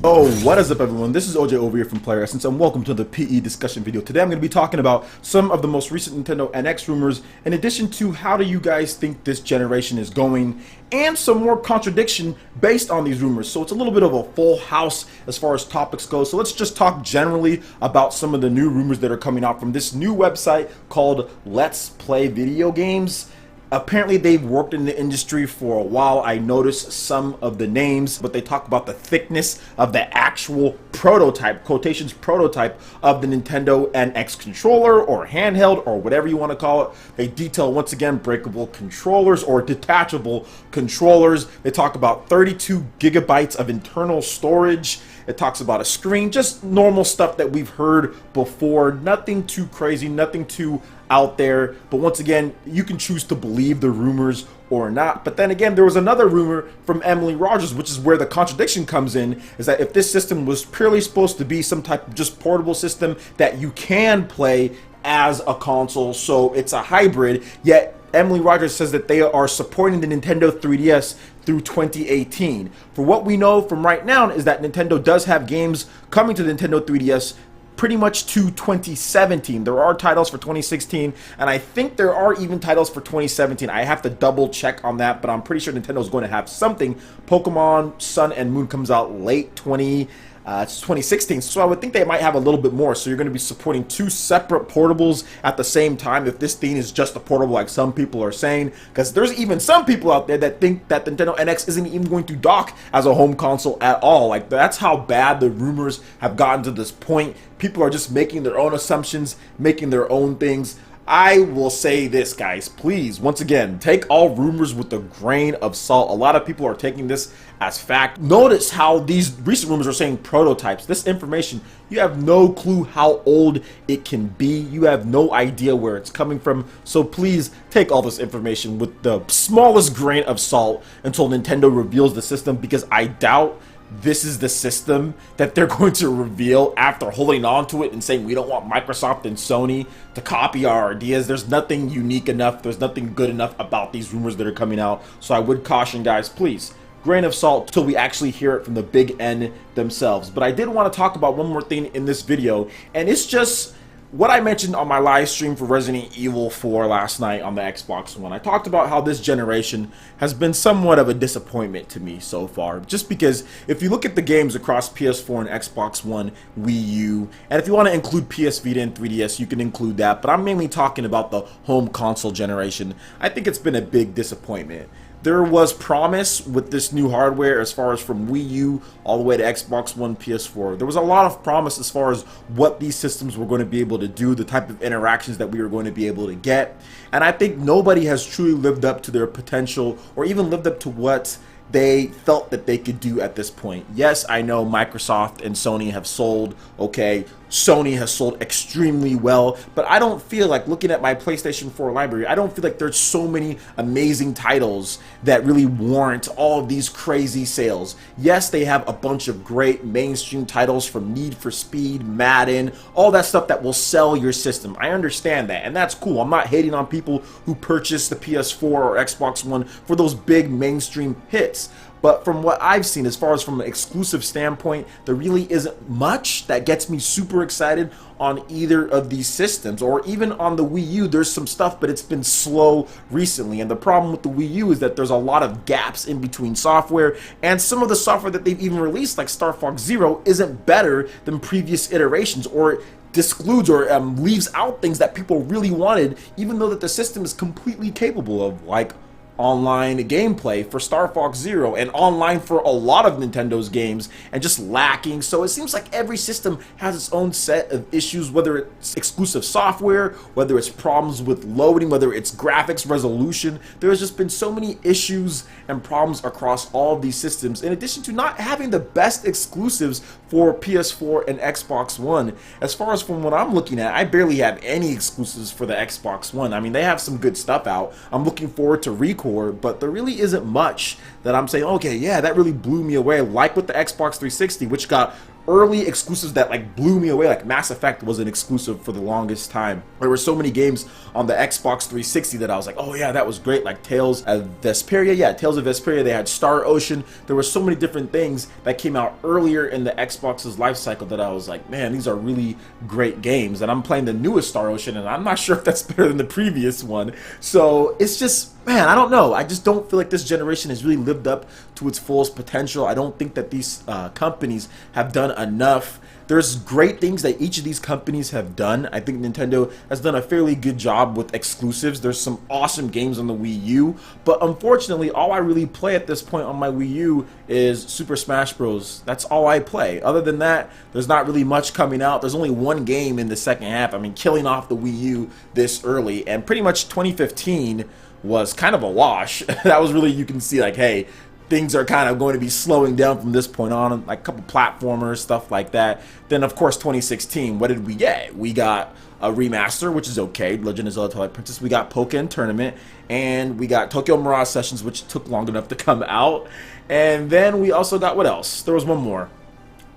Oh, what is up everyone? This is OJ over here from PlayerEssence and welcome to the PE discussion video. Today I'm going to be talking about some of the most recent Nintendo NX rumors, in addition to how do you guys think this generation is going, and some more contradiction based on these rumors. So it's a little bit of a full house as far as topics go. So let's just talk generally about some of the new rumors that are coming out from this new website called Let's Play Video Games. Apparently they've worked in the industry for a while. I noticed some of the names, but they talk about the thickness of the actual prototype, quotations prototype, of the Nintendo NX controller or handheld or whatever you want to call it. They detail once again breakable controllers or detachable controllers. They talk about 32 gigabytes of internal storage. It talks about a screen, just normal stuff that we've heard before. Nothing too crazy, nothing too out there. But once again, you can choose to believe the rumors or not. But then again, there was another rumor from Emily Rogers, which is where the contradiction comes in, is that if this system was purely supposed to be some type of just portable system that you can play as a console, so it's a hybrid, yet Emily Rogers says that they are supporting the Nintendo 3DS through 2018. For what we know from right now is that Nintendo does have games coming to the Nintendo 3DS pretty much to 2017. There are titles for 2016, and I think there are even titles for 2017. I have to double check on that, but I'm pretty sure Nintendo is going to have something. Pokemon Sun and Moon comes out late 2016, so I would think they might have a little bit more. So you're going to be supporting two separate portables at the same time if this thing is just a portable like some people are saying, because there's even some people out there that think that the Nintendo NX isn't even going to dock as a home console at all. Like, that's how bad the rumors have gotten to this point. People are just making their own assumptions, making their own things. I will say this, guys, please, once again, take all rumors with a grain of salt. A lot of people are taking this as fact. Notice how these recent rumors are saying prototypes. This information, you have no clue how old it can be. You have no idea where it's coming from. So please take all this information with the smallest grain of salt until Nintendo reveals the system, because I doubt this is the system that they're going to reveal after holding on to it and saying we don't want Microsoft and Sony to copy our ideas. There's nothing unique enough, there's nothing good enough about these rumors that are coming out. So I would caution, guys, please, grain of salt till we actually hear it from the big N themselves. But I did want to talk about one more thing in this video, and it's just what I mentioned on my live stream for Resident Evil 4 last night on the Xbox One. I talked about how this generation has been somewhat of a disappointment to me so far. Just because if you look at the games across PS4 and Xbox One, Wii U, and if you want to include PS Vita and 3DS, you can include that. But I'm mainly talking about the home console generation. I think it's been a big disappointment. There was promise with this new hardware as far as from Wii U all the way to Xbox One, PS4. There was a lot of promise as far as what these systems were going to be able to do, the type of interactions that we were going to be able to get. And I think nobody has truly lived up to their potential or even lived up to what they felt that they could do at this point. Yes, I know Microsoft and Sony have sold, okay, Sony has sold extremely well, but I don't feel like, looking at my PlayStation 4 library, I don't feel like there's so many amazing titles that really warrant all of these crazy sales. Yes, they have a bunch of great mainstream titles from Need for Speed, Madden, all that stuff that will sell your system. I understand that, and that's cool. I'm not hating on people who purchase the PS4 or Xbox One for those big mainstream hits. But from what I've seen, as far as from an exclusive standpoint, there really isn't much that gets me super excited on either of these systems. Or even on the Wii U, there's some stuff, but it's been slow recently. And the problem with the Wii U is that there's a lot of gaps in between software, and some of the software that they've even released, like Star Fox Zero, isn't better than previous iterations, or discludes or leaves out things that people really wanted, even though that the system is completely capable of, like online gameplay for Star Fox Zero and online for a lot of Nintendo's games, and just lacking. So it seems like every system has its own set of issues, whether it's exclusive software, whether it's problems with loading, whether it's graphics resolution. There's just been so many issues and problems across all of these systems, in addition to not having the best exclusives for PS4 and Xbox One. As far as from what I'm looking at, I barely have any exclusives for the Xbox One. I mean, they have some good stuff out. I'm looking forward to Recore, but there really isn't much that I'm saying, okay, yeah, that really blew me away, like with the Xbox 360, which got early exclusives that like blew me away. Like Mass Effect was an exclusive for the longest time. There were so many games on the Xbox 360 that I was like, oh yeah, that was great. Like Tales of Vesperia, yeah, Tales of Vesperia. They had Star Ocean. There were so many different things that came out earlier in the Xbox's life cycle that I was like, man, these are really great games. And I'm playing the newest Star Ocean, and I'm not sure if that's better than the previous one. So it's just, man, I don't know. I just don't feel like this generation has really lived up to its fullest potential. I don't think that these companies have done enough. There's great things that each of these companies have done. I think Nintendo has done a fairly good job with exclusives. There's some awesome games on the Wii U, but unfortunately, all I really play at this point on my Wii U is Super Smash Bros. That's all I play. Other than that, there's not really much coming out. There's only one game in the second half. I mean, killing off the Wii U this early, and pretty much 2015 was kind of a wash. That was really, you can see like, hey, things are kind of going to be slowing down from this point on, like a couple platformers, stuff like that. Then of course 2016, what did we get? We got a remaster, which is okay, Legend of Zelda Twilight Princess. We got Pokken Tournament, and we got Tokyo Mirage Sessions, which took long enough to come out. And then we also got, what else? There was one more,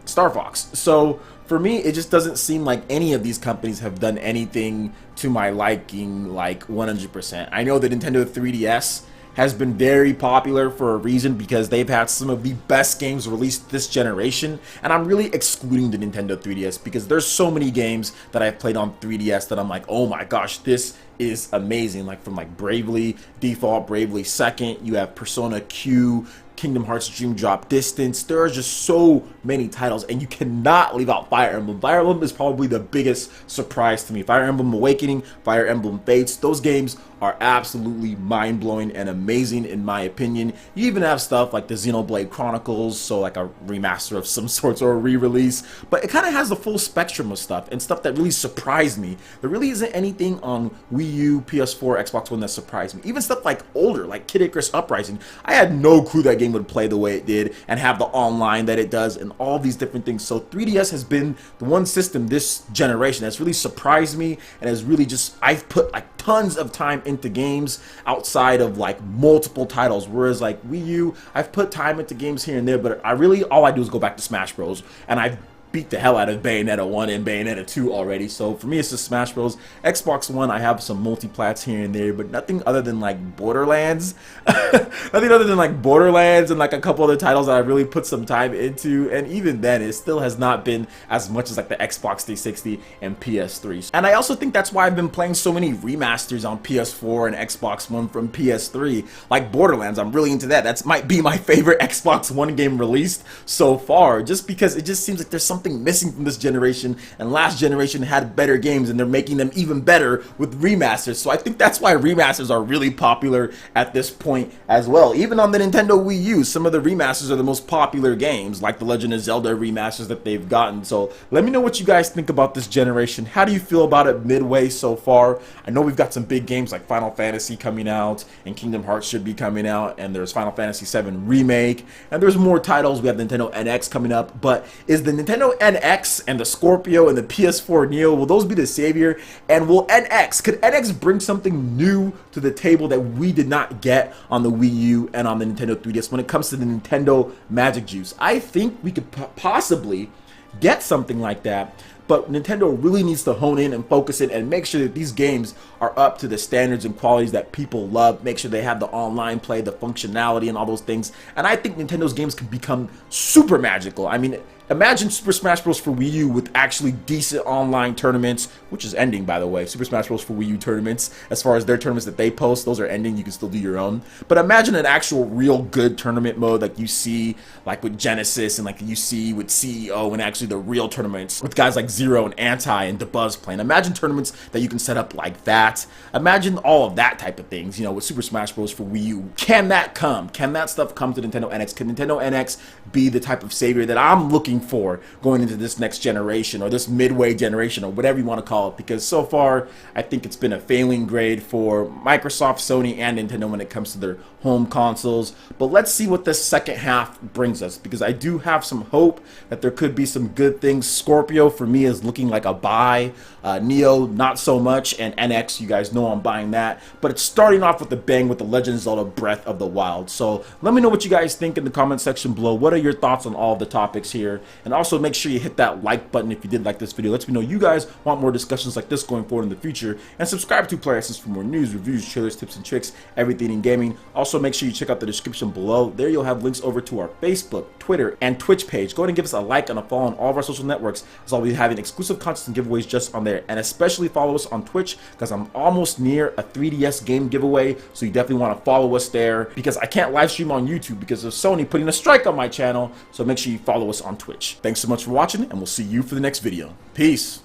Star Fox. So for me, it just doesn't seem like any of these companies have done anything to my liking, like 100%. I know the Nintendo 3DS has been very popular for a reason, because they've had some of the best games released this generation, and I'm really excluding the Nintendo 3DS because there's so many games that I've played on 3DS that I'm like, oh my gosh, this is amazing. Like from like Bravely Default, Bravely Second, you have Persona Q, Kingdom Hearts Dream Drop Distance. There are just so many titles, and you cannot leave out Fire Emblem. Fire Emblem is probably the biggest surprise to me. Fire Emblem Awakening, Fire Emblem Fates, those games are absolutely mind-blowing and amazing in my opinion. You even have stuff like the Xenoblade Chronicles, so like a remaster of some sorts or a re-release, but it kind of has the full spectrum of stuff and stuff that really surprised me. There really isn't anything on Wii U, PS4, Xbox One that surprised me. Even stuff like older, like Kid Icarus Uprising. I had no clue that game would play the way it did and have the online that it does and all these different things. So 3DS has been the one system this generation that's really surprised me and has really just, I've put like tons of time into games outside of like multiple titles, whereas like Wii U, I've put time into games here and there, but I really, all I do is go back to Smash Bros. And I've beat the hell out of Bayonetta 1 and Bayonetta 2 already, so for me it's just Smash Bros. Xbox One, I have some multiplats here and there, but nothing other than like Borderlands. Nothing other than like Borderlands and like a couple other titles that I really put some time into, and even then it still has not been as much as like the Xbox 360 and PS3. And I also think that's why I've been playing so many remasters on PS4 and Xbox One from PS3, like Borderlands. I'm really into that. That might be my favorite Xbox One game released so far, just because it just seems like there's something missing from this generation, and last generation had better games and they're making them even better with remasters. So I think that's why remasters are really popular at this point as well. Even on the Nintendo Wii U, some of the remasters are the most popular games, like the Legend of Zelda remasters that they've gotten. So let me know what you guys think about this generation. How do you feel about it midway so far? I know we've got some big games like Final Fantasy coming out, and Kingdom Hearts should be coming out, and there's Final Fantasy VII Remake, and there's more titles. We have Nintendo NX coming up, but is the Nintendo NX and the Scorpio and the PS4 Neo, will those be the savior? And will NX, could NX bring something new to the table that we did not get on the Wii U and on the Nintendo 3DS when it comes to the Nintendo Magic Juice? I think we could possibly get something like that, but Nintendo really needs to hone in and focus it and make sure that these games are up to the standards and qualities that people love. Make sure they have the online play, the functionality, and all those things. And I think Nintendo's games can become super magical. I mean, imagine Super Smash Bros. For Wii U with actually decent online tournaments, which is ending, by the way. Super Smash Bros. For Wii U tournaments, as far as their tournaments that they post, those are ending. You can still do your own. But imagine an actual real good tournament mode like you see like with Genesis and like you see with CEO, and actually the real tournaments with guys like Zero and Anti and DeBuzz playing. Imagine tournaments that you can set up like that. Imagine all of that type of things, you know, with Super Smash Bros. For Wii U. Can that come? Can that stuff come to Nintendo NX? Can Nintendo NX be the type of savior that I'm looking for going into this next generation, or this midway generation, or whatever you want to call it? Because so far I think it's been a failing grade for Microsoft, Sony, and Nintendo when it comes to their home consoles. But let's see what this second half brings us, because I do have some hope that there could be some good things. Scorpio for me Lumia is looking like a buy. Neo, not so much, and NX, you guys know I'm buying that. But it's starting off with a bang with the Legend of Zelda Breath of the Wild. So let me know what you guys think in the comment section below. What are your thoughts on all of the topics here? And also make sure you hit that like button if you did like this video. Let me know you guys want more discussions like this going forward in the future. And subscribe to PlayerEssence for more news, reviews, trailers, tips, and tricks, everything in gaming. Also make sure you check out the description below. There you'll have links over to our Facebook, Twitter, and Twitch page. Go ahead and give us a like and a follow on all of our social networks, as I'll be having exclusive content and giveaways just on there. And especially follow us on Twitch, because I'm almost near a 3DS game giveaway, so you definitely want to follow us there, because I can't live stream on YouTube because of Sony putting a strike on my channel. So make sure you follow us on Twitch. Thanks so much for watching, and we'll see you for the next video. Peace.